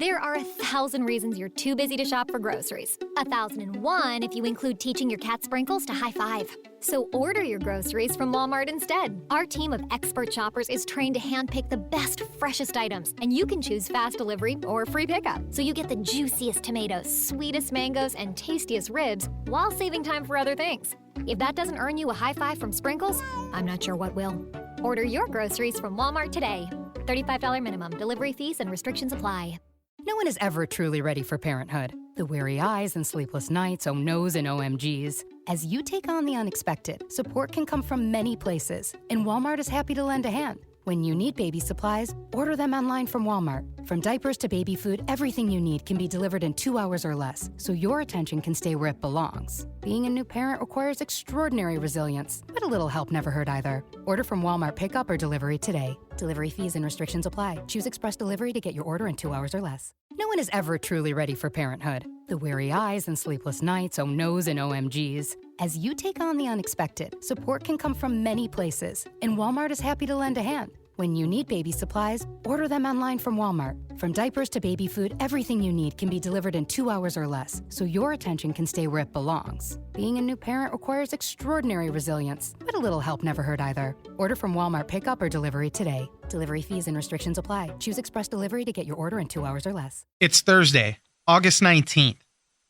There are 1,000 reasons you're too busy to shop for groceries. 1,001 if you include teaching your cat Sprinkles to high five. So order your groceries from Walmart instead. Our team of expert shoppers is trained to handpick the best, freshest items, and you can choose fast delivery or free pickup. So you get the juiciest tomatoes, sweetest mangoes, and tastiest ribs while saving time for other things. If that doesn't earn you a high five from Sprinkles, I'm not sure what will. Order your groceries from Walmart today. $35 minimum. Delivery fees and restrictions apply. No one is ever truly ready for parenthood. The weary eyes and sleepless nights, oh no's and OMGs. As you take on the unexpected, support can come from many places, and Walmart is happy to lend a hand. When you need baby supplies, order them online from Walmart. From diapers to baby food, everything you need can be delivered in 2 hours or less, so your attention can stay where it belongs. Being a new parent requires extraordinary resilience, but a little help never hurt either. Order from Walmart pickup or delivery today. Delivery fees and restrictions apply. Choose express delivery to get your order in 2 hours or less. No one is ever truly ready for parenthood. The weary eyes and sleepless nights, oh no's and OMGs. As you take on the unexpected, support can come from many places, and Walmart is happy to lend a hand. When you need baby supplies, order them online from Walmart. From diapers to baby food, everything you need can be delivered in 2 hours or less, so your attention can stay where it belongs. Being a new parent requires extraordinary resilience, but a little help never hurt either. Order from Walmart pickup or delivery today. Delivery fees and restrictions apply. Choose express delivery to get your order in 2 hours or less. It's Thursday, August 19th.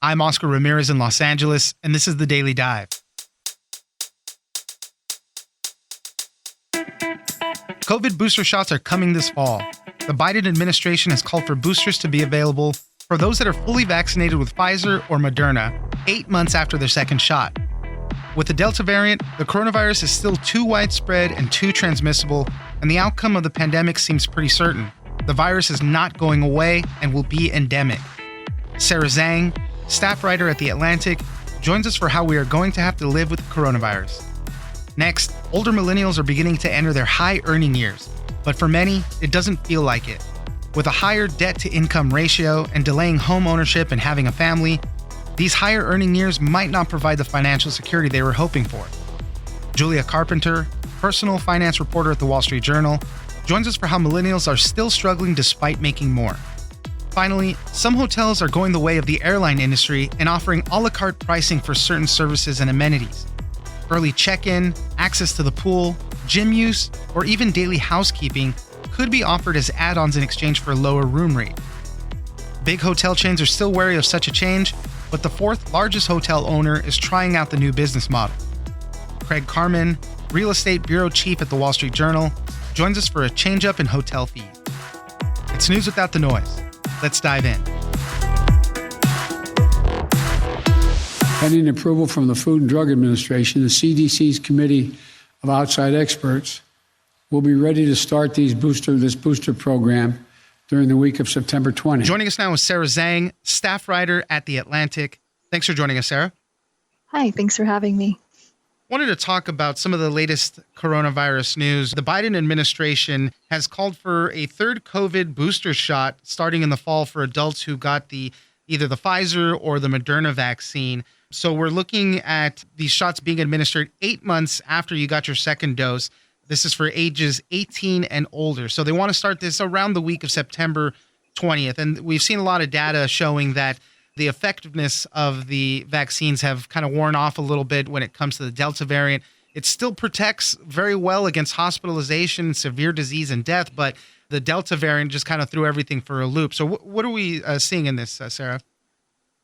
I'm Oscar Ramirez in Los Angeles, and this is the Daily Dive. COVID booster shots are coming this fall. The Biden administration has called for boosters to be available for those that are fully vaccinated with Pfizer or Moderna 8 months after their second shot. With the Delta variant, the coronavirus is still too widespread and too transmissible, and the outcome of the pandemic seems pretty certain. The virus is not going away and will be endemic. Sarah Zhang, staff writer at The Atlantic, joins us for how we are going to have to live with coronavirus. Next, older millennials are beginning to enter their high earning years, but for many, it doesn't feel like it. With a higher debt-to-income ratio and delaying home ownership and having a family, these higher earning years might not provide the financial security they were hoping for. Julia Carpenter, personal finance reporter at the Wall Street Journal, joins us for how millennials are still struggling despite making more. Finally, some hotels are going the way of the airline industry and offering a la carte pricing for certain services and amenities. Early check-in, access to the pool, gym use, or even daily housekeeping could be offered as add-ons in exchange for a lower room rate. Big hotel chains are still wary of such a change, but the fourth largest hotel owner is trying out the new business model. Craig Carman, real estate bureau chief at the Wall Street Journal, joins us for a change-up in hotel fees. It's news without the noise. Let's dive in. Pending approval from the Food and Drug Administration, the CDC's Committee of Outside Experts will be ready to start this booster program during the week of September 20. Joining us now is Sarah Zhang, staff writer at The Atlantic. Thanks for joining us, Sarah. Hi, thanks for having me. Wanted to talk about some of the latest coronavirus news. The Biden administration has called for a third COVID booster shot starting in the fall for adults who got either the Pfizer or the Moderna vaccine. So we're looking at these shots being administered 8 months after you got your second dose. This is for ages 18 and older. So they want to start this around the week of September 20th. And we've seen a lot of data showing that the effectiveness of the vaccines have kind of worn off a little bit when it comes to the Delta variant. It still protects very well against hospitalization, severe disease, and death, but the Delta variant just kind of threw everything for a loop. So what are we seeing in this, Sarah?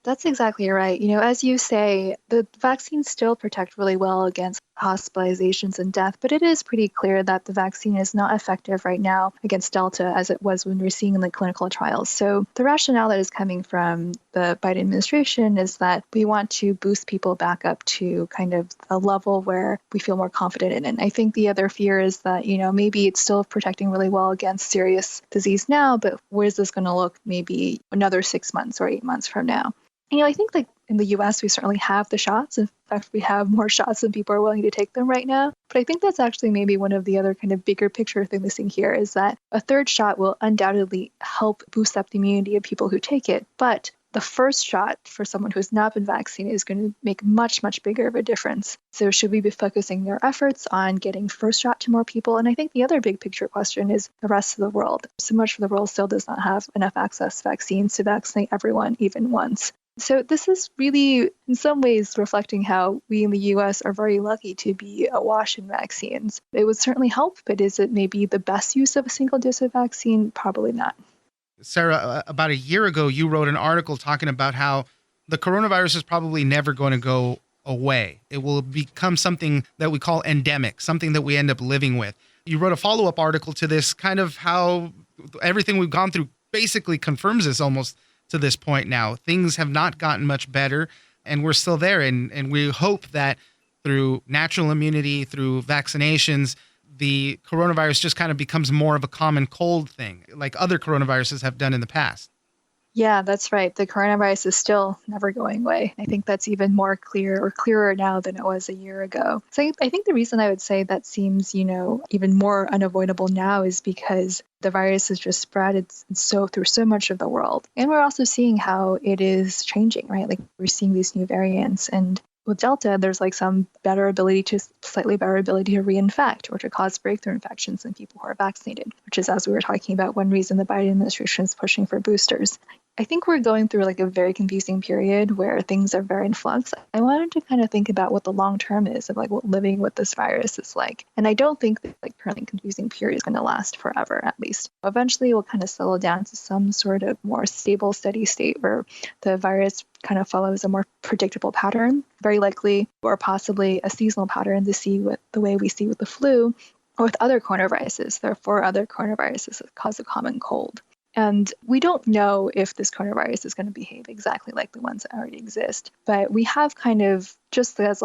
That's exactly right. As you say, the vaccines still protect really well against hospitalizations and death, but it is pretty clear that the vaccine is not effective right now against Delta as it was when we're seeing in the clinical trials. So the rationale that is coming from the Biden administration is that we want to boost people back up to kind of a level where we feel more confident in it. And I think the other fear is that, maybe it's still protecting really well against serious disease now, but where's this going to look maybe another 6 months or 8 months from now? I think in the U.S., we certainly have the shots. In fact, we have more shots than people are willing to take them right now. But I think that's actually maybe one of the other kind of bigger picture thing missing here is that a third shot will undoubtedly help boost up the immunity of people who take it. But the first shot for someone who has not been vaccinated is going to make much, much bigger of a difference. So should we be focusing our efforts on getting first shot to more people? And I think the other big picture question is the rest of the world. So much of the world still does not have enough access to vaccines to vaccinate everyone even once. So this is really, in some ways, reflecting how we in the US are very lucky to be awash in vaccines. It would certainly help, but is it maybe the best use of a single dose of vaccine? Probably not. Sarah, about a year ago, you wrote an article talking about how the coronavirus is probably never going to go away. It will become something that we call endemic, something that we end up living with. You wrote a follow-up article to this, kind of how everything we've gone through basically confirms this almost to this point now. Things have not gotten much better, and we're still there. And we hope that through natural immunity, through vaccinations, the coronavirus just kind of becomes more of a common cold thing, like other coronaviruses have done in the past. Yeah, that's right. The coronavirus is still never going away. I think that's even more clear or clearer now than it was a year ago. So I think the reason I would say that seems, even more unavoidable now is because the virus has just spread through so much of the world. And we're also seeing how it is changing, right? Like we're seeing these new variants, and with Delta, there's slightly better ability to reinfect or to cause breakthrough infections in people who are vaccinated, which is, as we were talking about, one reason the Biden administration is pushing for boosters. I think we're going through a very confusing period where things are very in flux. I wanted to kind of think about what the long term is of what living with this virus is like. And I don't think that currently confusing period is going to last forever, at least. Eventually, we'll kind of settle down to some sort of more stable, steady state where the virus kind of follows a more predictable pattern, very likely, or possibly a seasonal pattern to see with the way we see with the flu or with other coronaviruses. There are 4 other coronaviruses that cause a common cold. And we don't know if this coronavirus is going to behave exactly like the ones that already exist, but we have kind of, just as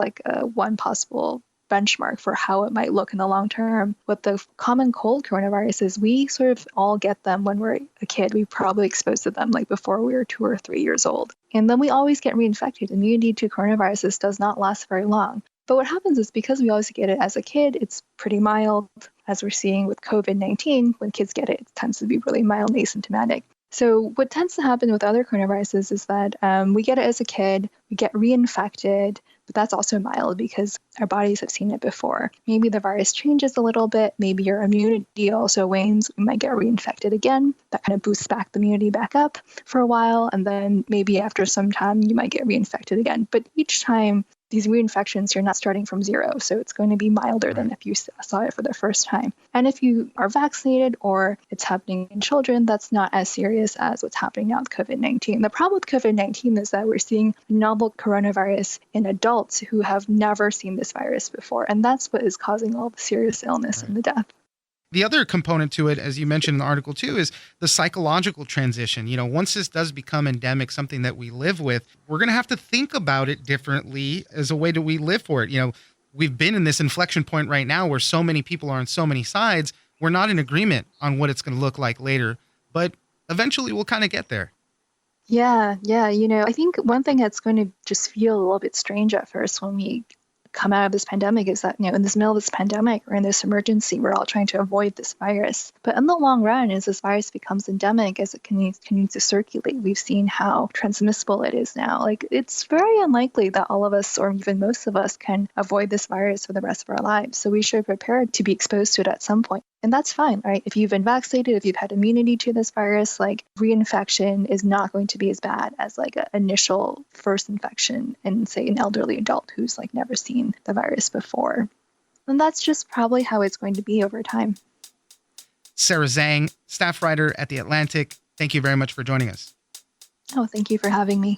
one possible benchmark for how it might look in the long term. With the common cold coronaviruses, we sort of all get them when we're a kid. We probably exposed to them before we were 2 or 3 years old. And then we always get reinfected. Immunity to coronaviruses does not last very long. But what happens is because we always get it as a kid, it's pretty mild. As we're seeing with COVID-19, when kids get it, it tends to be really mild and asymptomatic. So what tends to happen with other coronaviruses is that we get it as a kid, we get reinfected, but that's also mild because our bodies have seen it before. Maybe the virus changes a little bit, maybe your immunity also wanes, we might get reinfected again. That kind of boosts back the immunity back up for a while, and then maybe after some time you might get reinfected again. But each time, these reinfections, you're not starting from zero, so it's going to be milder than if you saw it for the first time. And if you are vaccinated or it's happening in children, that's not as serious as what's happening now with COVID-19. The problem with COVID-19 is that we're seeing a novel coronavirus in adults who have never seen this virus before, and that's what is causing all the serious illness and the death. The other component to it, as you mentioned in the article too, is the psychological transition. Once this does become endemic, something that we live with, we're going to have to think about it differently as a way that we live for it. We've been in this inflection point right now where so many people are on so many sides. We're not in agreement on what it's going to look like later, but eventually we'll kind of get there. Yeah. I think one thing that's going to just feel a little bit strange at first when we come out of this pandemic is that, in this middle of this pandemic or in this emergency, we're all trying to avoid this virus. But in the long run, as this virus becomes endemic, as it continues to circulate, we've seen how transmissible it is now. It's very unlikely that all of us, or even most of us, can avoid this virus for the rest of our lives. So we should prepare to be exposed to it at some point. And that's fine, right? If you've been vaccinated, if you've had immunity to this virus, reinfection is not going to be as bad as an initial first infection in, say, an elderly adult who's never seen the virus before. And that's just probably how it's going to be over time. Sarah Zhang, staff writer at The Atlantic, thank you very much for joining us. Oh, thank you for having me.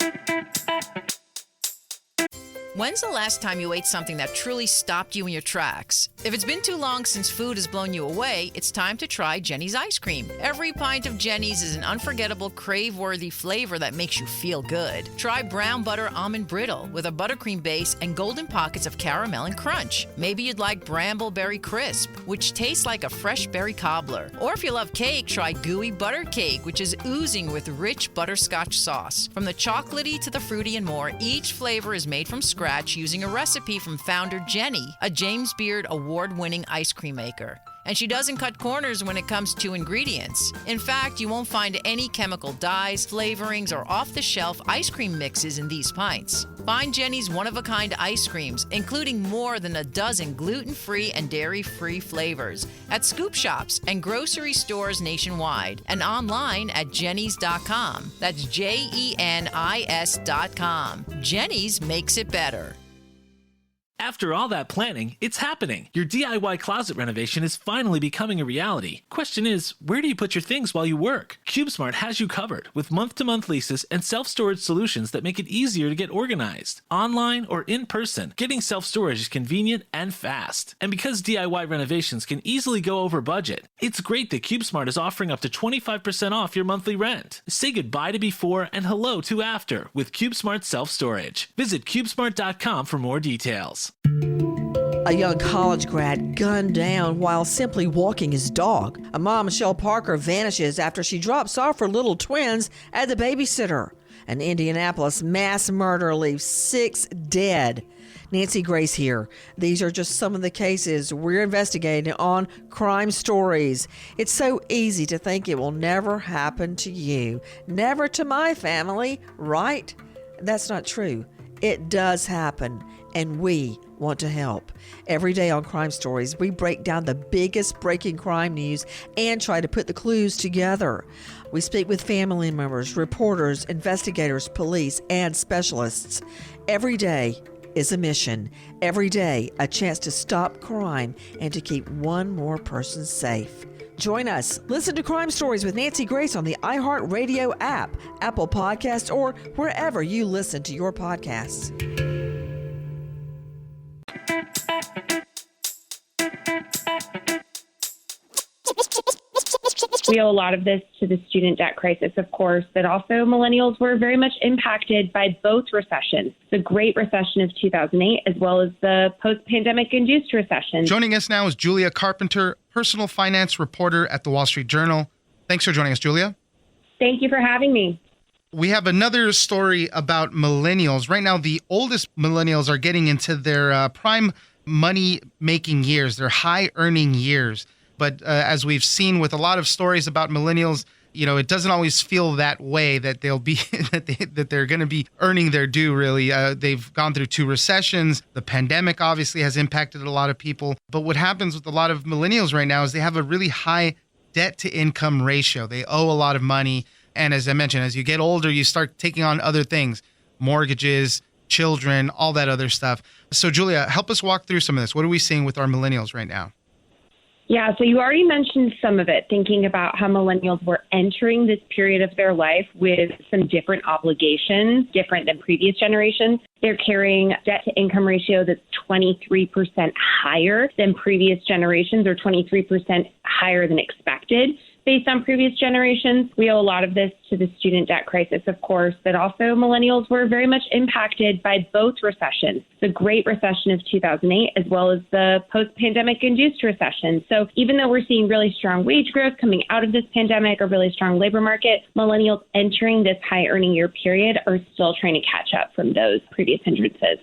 When's the last time you ate something that truly stopped you in your tracks? If it's been too long since food has blown you away, it's time to try Jenny's ice cream. Every pint of Jenny's is an unforgettable, crave-worthy flavor that makes you feel good. Try brown butter almond brittle with a buttercream base and golden pockets of caramel and crunch. Maybe you'd like brambleberry crisp, which tastes like a fresh berry cobbler. Or if you love cake, try gooey butter cake, which is oozing with rich butterscotch sauce. From the chocolatey to the fruity and more, each flavor is made from scratch using a recipe from founder Jenny, a James Beard award-winning ice cream maker. And she doesn't cut corners when it comes to ingredients. In fact, you won't find any chemical dyes, flavorings, or off-the-shelf ice cream mixes in these pints. Find Jenny's one-of-a-kind ice creams, including more than a dozen gluten-free and dairy-free flavors, at scoop shops and grocery stores nationwide, and online at jennys.com. That's JENIS.com. Jenny's makes it better. After all that planning, it's happening. Your DIY closet renovation is finally becoming a reality. Question is, where do you put your things while you work? CubeSmart has you covered with month-to-month leases and self-storage solutions that make it easier to get organized. Online or in person, getting self-storage is convenient and fast. And because DIY renovations can easily go over budget, it's great that CubeSmart is offering up to 25% off your monthly rent. Say goodbye to before and hello to after with CubeSmart Self-Storage. Visit CubeSmart.com for more details. A young college grad gunned down while simply walking his dog. A mom, Michelle Parker, vanishes after she drops off her little twins at the babysitter. An Indianapolis mass murder leaves 6 dead. Nancy Grace here. These are just some of the cases we're investigating on Crime Stories. It's so easy to think it will never happen to you. Never to my family, right? That's not true. It does happen, and we want to help. Every day on Crime Stories, we break down the biggest breaking crime news and try to put the clues together. We speak with family members, reporters, investigators, police, and specialists. Every day is a mission. Every day, a chance to stop crime and to keep one more person safe. Join us. Listen to Crime Stories with Nancy Grace on the iHeartRadio app, Apple Podcasts, or wherever you listen to your podcasts. We owe a lot of this to the student debt crisis, of course, but also millennials were very much impacted by both recessions, the Great Recession of 2008, as well as the post-pandemic induced recession. Joining us now is Julia Carpenter, personal finance reporter at the Wall Street Journal. Thanks for joining us, Julia. Thank you for having me. We have another story about millennials. Right now, the oldest millennials are getting into their prime money-making years, their high-earning years. But as we've seen with a lot of stories about millennials, it doesn't always feel that way, that they'll be that they're going to be earning their due, really. They've gone through 2 recessions. The pandemic obviously has impacted a lot of people. But what happens with a lot of millennials right now is they have a really high debt-to-income ratio. They owe a lot of money. And as I mentioned, as you get older, you start taking on other things, mortgages, children, all that other stuff. So, Julia, help us walk through some of this. What are we seeing with our millennials right now? Yeah, so you already mentioned some of it, thinking about how millennials were entering this period of their life with some different obligations, different than previous generations. They're carrying debt-to-income ratio that's 23% higher than previous generations, or 23% higher than expected. Based on previous generations, we owe a lot of this to the student debt crisis, of course, but also millennials were very much impacted by both recessions, the Great Recession of 2008, as well as the post-pandemic induced recession. So even though we're seeing really strong wage growth coming out of this pandemic, a really strong labor market, millennials entering this high earning year period are still trying to catch up from those previous hindrances.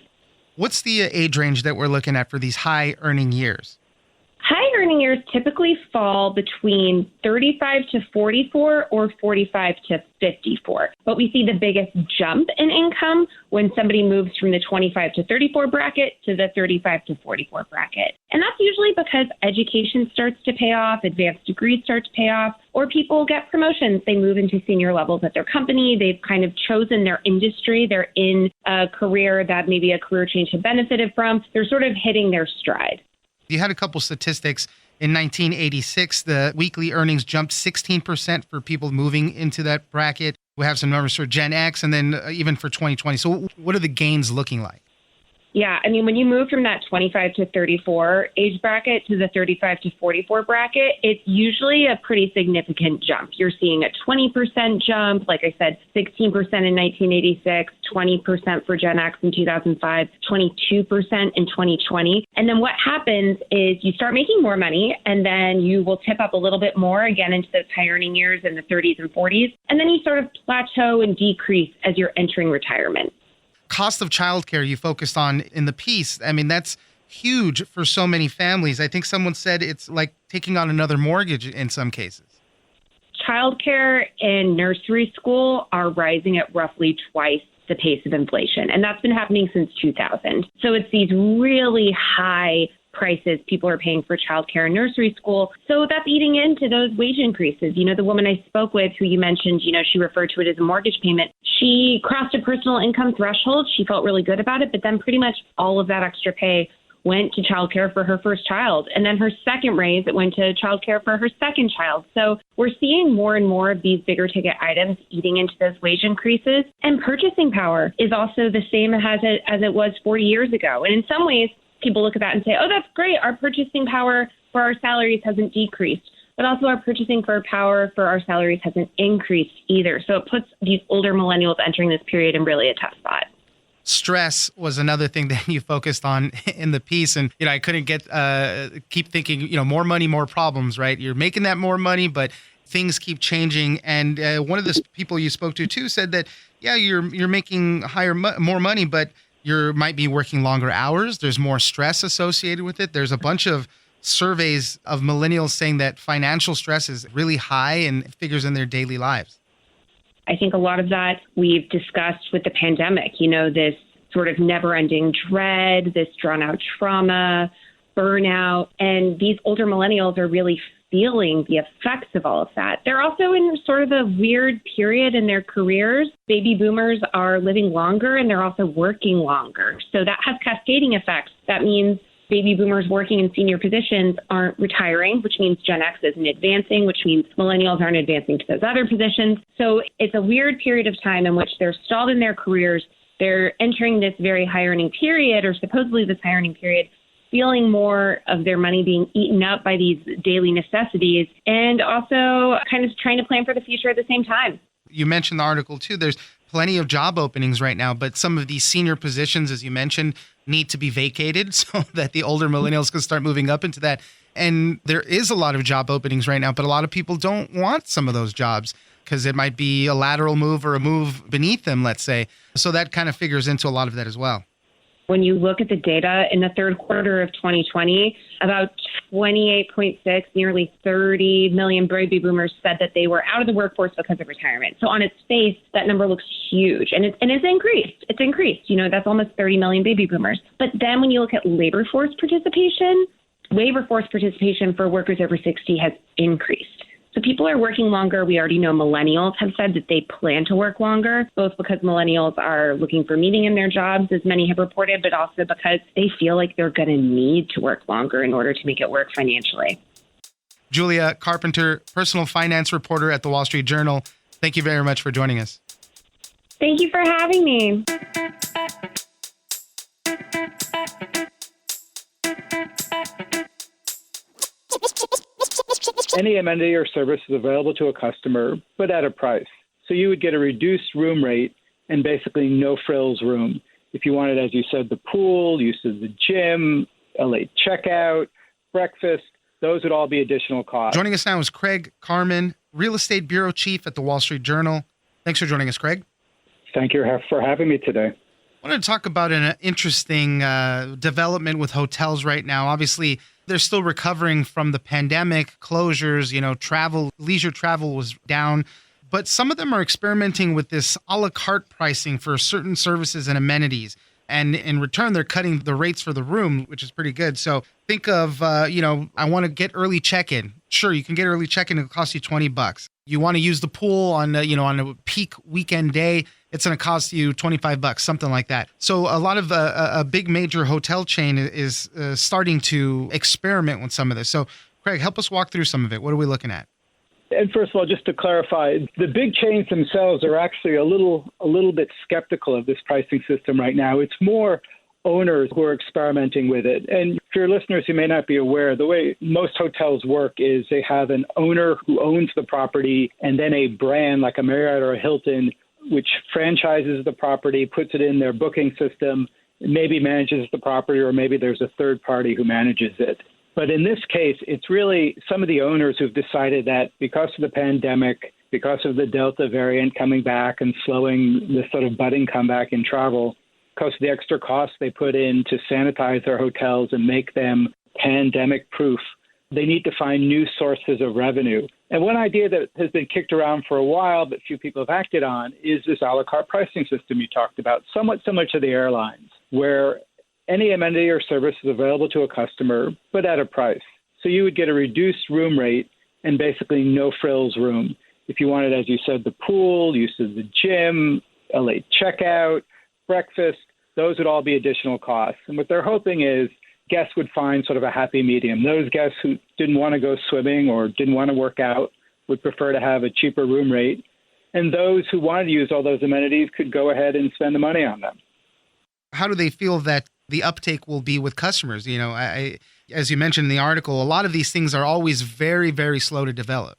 What's the age range that we're looking at for these high earning years? High earning years typically fall between 35 to 44 or 45 to 54. But we see the biggest jump in income when somebody moves from the 25 to 34 bracket to the 35 to 44 bracket. And that's usually because education starts to pay off, advanced degrees start to pay off, or people get promotions. They move into senior levels at their company. They've kind of chosen their industry. They're in a career that maybe a career change had benefited from. They're sort of hitting their stride. You had a couple statistics. In 1986, the weekly earnings jumped 16% for people moving into that bracket. We have some numbers for Gen X and then even for 2020. So what are the gains looking like? Yeah, I mean, when you move from that 25 to 34 age bracket to the 35 to 44 bracket, it's usually a pretty significant jump. You're seeing a 20% jump, like I said, 16% in 1986, 20% for Gen X in 2005, 22% in 2020. And then what happens is you start making more money, and then you will tip up a little bit more again into those high earning years in the 30s and 40s. And then you sort of plateau and decrease as you're entering retirement. Cost of childcare you focused on in the piece. I mean, that's huge for so many families. I think someone said it's like taking on another mortgage in some cases. Childcare and nursery school are rising at roughly twice the pace of inflation, and that's been happening since 2000. So it's these really high prices people are paying for childcare and nursery school. So that's eating into those wage increases. You know, the woman I spoke with who you mentioned, you know, she referred to it as a mortgage payment. She crossed a personal income threshold. She felt really good about it, but then pretty much all of that extra pay went to childcare for her first child. And then her second raise, it went to childcare for her second child. So we're seeing more and more of these bigger ticket items eating into those wage increases. And purchasing power is also the same as it was 40 years ago. And in some ways, people look at that and say, oh, that's great. Our purchasing power for our salaries hasn't decreased. But also our purchasing power for our salaries hasn't increased either. So it puts these older millennials entering this period in really a tough spot. Stress was another thing that you focused on in the piece. And, I couldn't keep thinking, more money, more problems, right? You're making that more money, but things keep changing. And one of the people you spoke to, too, said that, yeah, you're making more money, but you might be working longer hours. There's more stress associated with it. There's a bunch of surveys of millennials saying that financial stress is really high and figures in their daily lives. I think a lot of that we've discussed with the pandemic, this sort of never-ending dread, this drawn-out trauma, burnout, and these older millennials are really feeling the effects of all of that. They're also in sort of a weird period in their careers. Baby boomers are living longer and they're also working longer. So that has cascading effects. That means baby boomers working in senior positions aren't retiring, which means Gen X isn't advancing, which means millennials aren't advancing to those other positions. So it's a weird period of time in which they're stalled in their careers. They're entering this very high earning period, or supposedly this high earning period, feeling more of their money being eaten up by these daily necessities, and also kind of trying to plan for the future at the same time. You mentioned the article, too. There's plenty of job openings right now, but some of these senior positions, as you mentioned, need to be vacated so that the older millennials can start moving up into that. And there is a lot of job openings right now, but a lot of people don't want some of those jobs because it might be a lateral move or a move beneath them, let's say. So that kind of figures into a lot of that as well. When you look at the data in the third quarter of 2020, about 28.6, nearly 30 million baby boomers said that they were out of the workforce because of retirement. So on its face, that number looks huge, and it's increased. It's increased. That's almost 30 million baby boomers. But then when you look at labor force participation for workers over 60 has increased. So people are working longer. We already know millennials have said that they plan to work longer, both because millennials are looking for meaning in their jobs, as many have reported, but also because they feel like they're going to need to work longer in order to make it work financially. Julia Carpenter, personal finance reporter at the Wall Street Journal. Thank you very much for joining us. Thank you for having me. Any amenity or service is available to a customer, but at a price. So you would get a reduced room rate and basically no frills room. If you wanted, as you said, the pool, use of the gym, a late checkout, breakfast, those would all be additional costs. Joining us now is Craig Carman, Real Estate Bureau Chief at the Wall Street Journal. Thanks for joining us, Craig. Thank you for having me today. I wanted to talk about an interesting development with hotels right now. Obviously, they're still recovering from the pandemic closures. Leisure travel was down. But some of them are experimenting with this a la carte pricing for certain services and amenities. And in return, they're cutting the rates for the room, which is pretty good. So think of, I want to get early check-in. Sure, you can get early check-in. It'll cost you $20. You want to use the pool on a peak weekend day. It's going to cost you $25, something like that. So a lot of a big major hotel chain is starting to experiment with some of this. So Craig, help us walk through some of it. What are we looking at? And first of all, just to clarify, the big chains themselves are actually a little bit skeptical of this pricing system right now. It's more owners who are experimenting with it. And for your listeners who may not be aware, the way most hotels work is they have an owner who owns the property and then a brand like a Marriott or a Hilton, which franchises the property, puts it in their booking system, maybe manages the property, or maybe there's a third party who manages it. But in this case, it's really some of the owners who've decided that because of the pandemic, because of the Delta variant coming back and slowing the sort of budding comeback in travel, because of the extra costs they put in to sanitize their hotels and make them pandemic proof, they need to find new sources of revenue. And one idea that has been kicked around for a while, but few people have acted on, is this a la carte pricing system you talked about, somewhat similar to the airlines, where any amenity or service is available to a customer, but at a price. So you would get a reduced room rate and basically no frills room. If you wanted, as you said, the pool, use of the gym, a late checkout, breakfast, those would all be additional costs. And what they're hoping is guests would find sort of a happy medium. Those guests who didn't want to go swimming or didn't want to work out would prefer to have a cheaper room rate. And those who wanted to use all those amenities could go ahead and spend the money on them. How do they feel that the uptake will be with customers? You know, as you mentioned in the article, a lot of these things are always very, very slow to develop.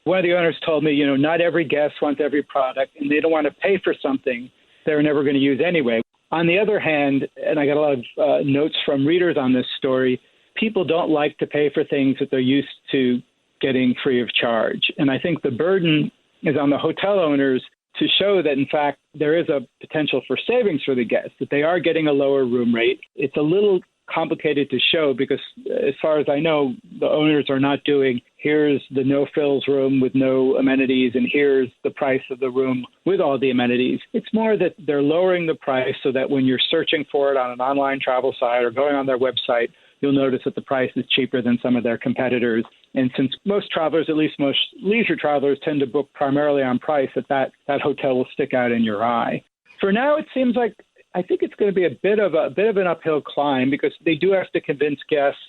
One of the owners told me, not every guest wants every product, and they don't want to pay for something they're never going to use anyway. On the other hand, and I got a lot of notes from readers on this story, people don't like to pay for things that they're used to getting free of charge. And I think the burden is on the hotel owners to show that, in fact, there is a potential for savings for the guests, that they are getting a lower room rate. It's a little complicated to show because, as far as I know, the owners are not doing, here's the no-frills room with no amenities, and here's the price of the room with all the amenities. It's more that they're lowering the price so that when you're searching for it on an online travel site or going on their website, you'll notice that the price is cheaper than some of their competitors. And since most travelers, at least most leisure travelers, tend to book primarily on price, that hotel will stick out in your eye. For now, it seems like I think it's going to be a bit of an uphill climb because they do have to convince guests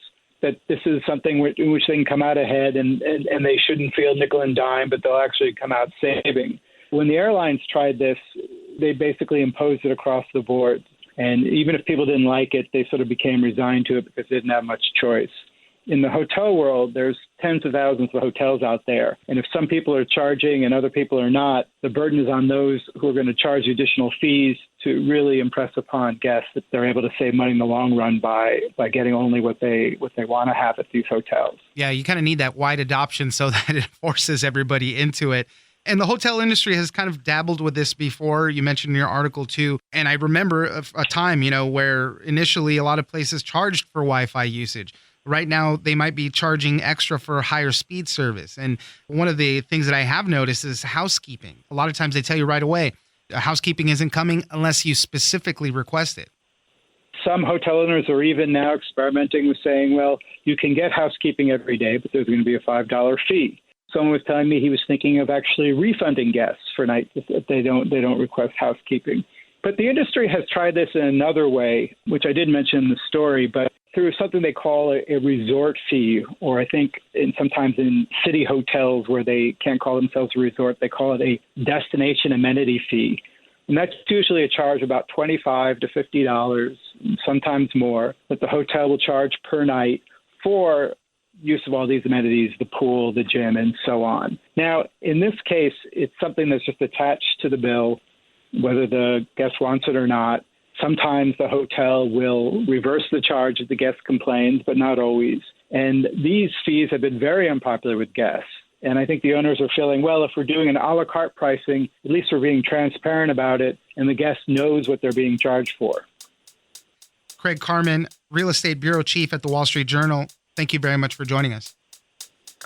that this is something in which they can come out ahead and they shouldn't feel nickel and dime, but they'll actually come out saving. When the airlines tried this, they basically imposed it across the board. And even if people didn't like it, they sort of became resigned to it because they didn't have much choice. In the hotel world, there's tens of thousands of hotels out there. And if some people are charging and other people are not, the burden is on those who are going to charge additional fees to really impress upon guests that they're able to save money in the long run by getting only what they want to have at these hotels. Yeah, you kind of need that wide adoption so that it forces everybody into it. And the hotel industry has kind of dabbled with this before. You mentioned in your article too. And I remember a time, where initially a lot of places charged for Wi-Fi usage. Right now, they might be charging extra for higher speed service. And one of the things that I have noticed is housekeeping. A lot of times they tell you right away, housekeeping isn't coming unless you specifically request it. Some hotel owners are even now experimenting with saying, well, you can get housekeeping every day, but there's going to be a $5 fee. Someone was telling me he was thinking of actually refunding guests for nights if they don't request housekeeping. But the industry has tried this in another way, which I did mention in the story, but through something they call a resort fee, or I think sometimes in city hotels where they can't call themselves a resort, they call it a destination amenity fee. And that's usually a charge of about $25 to $50, sometimes more, that the hotel will charge per night for use of all these amenities, the pool, the gym, and so on. Now, in this case, it's something that's just attached to the bill, whether the guest wants it or not. Sometimes the hotel will reverse the charge if the guest complains, but not always. And these fees have been very unpopular with guests. And I think the owners are feeling, well, if we're doing an a la carte pricing, at least we're being transparent about it, and the guest knows what they're being charged for. Craig Carman, Real Estate Bureau Chief at the Wall Street Journal, thank you very much for joining us.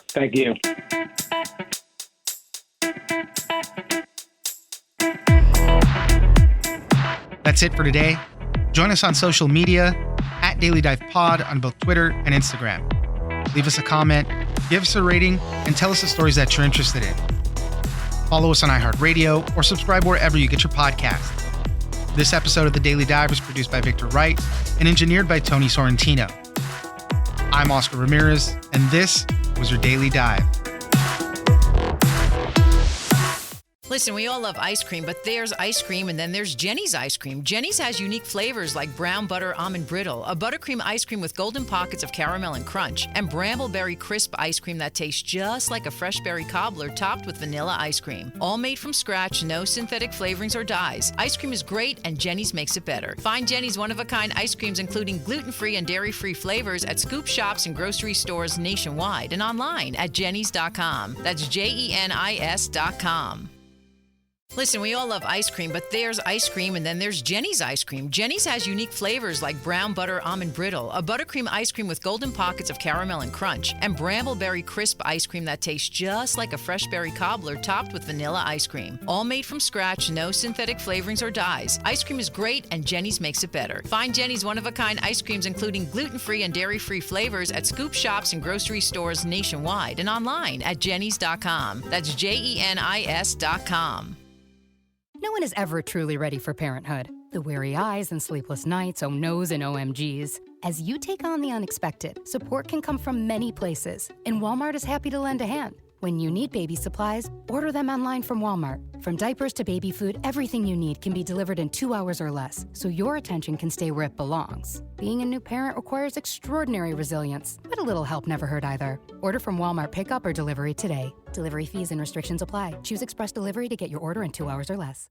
Thank you. That's it for today. Join us on social media at Daily Dive Pod on both Twitter and Instagram. Leave us a comment, give us a rating, and tell us the stories that you're interested in. Follow us on iHeartRadio or subscribe wherever you get your podcasts. This episode of The Daily Dive was produced by Victor Wright and engineered by Tony Sorrentino. I'm Oscar Ramirez, and this was your Daily Dive. Listen, we all love ice cream, but there's ice cream and then there's Jenny's ice cream. Jenny's has unique flavors like brown butter almond brittle, a buttercream ice cream with golden pockets of caramel and crunch, and brambleberry crisp ice cream that tastes just like a fresh berry cobbler topped with vanilla ice cream. All made from scratch, no synthetic flavorings or dyes. Ice cream is great and Jenny's makes it better. Find Jenny's one-of-a-kind ice creams including gluten-free and dairy-free flavors at scoop shops and grocery stores nationwide and online at jennys.com. That's JENIS.com. Listen, we all love ice cream, but there's ice cream and then there's Jenny's ice cream. Jenny's has unique flavors like brown butter almond brittle, a buttercream ice cream with golden pockets of caramel and crunch, and brambleberry crisp ice cream that tastes just like a fresh berry cobbler topped with vanilla ice cream. All made from scratch, no synthetic flavorings or dyes. Ice cream is great and Jenny's makes it better. Find Jenny's one-of-a-kind ice creams including gluten-free and dairy-free flavors at scoop shops and grocery stores nationwide and online at jennys.com. That's JENIS.com. No one is ever truly ready for parenthood. The weary eyes and sleepless nights, oh no's and OMGs. As you take on the unexpected, support can come from many places, and Walmart is happy to lend a hand. When you need baby supplies, order them online from Walmart. From diapers to baby food, everything you need can be delivered in 2 hours or less, so your attention can stay where it belongs. Being a new parent requires extraordinary resilience, but a little help never hurt either. Order from Walmart pickup or delivery today. Delivery fees and restrictions apply. Choose express delivery to get your order in 2 hours or less.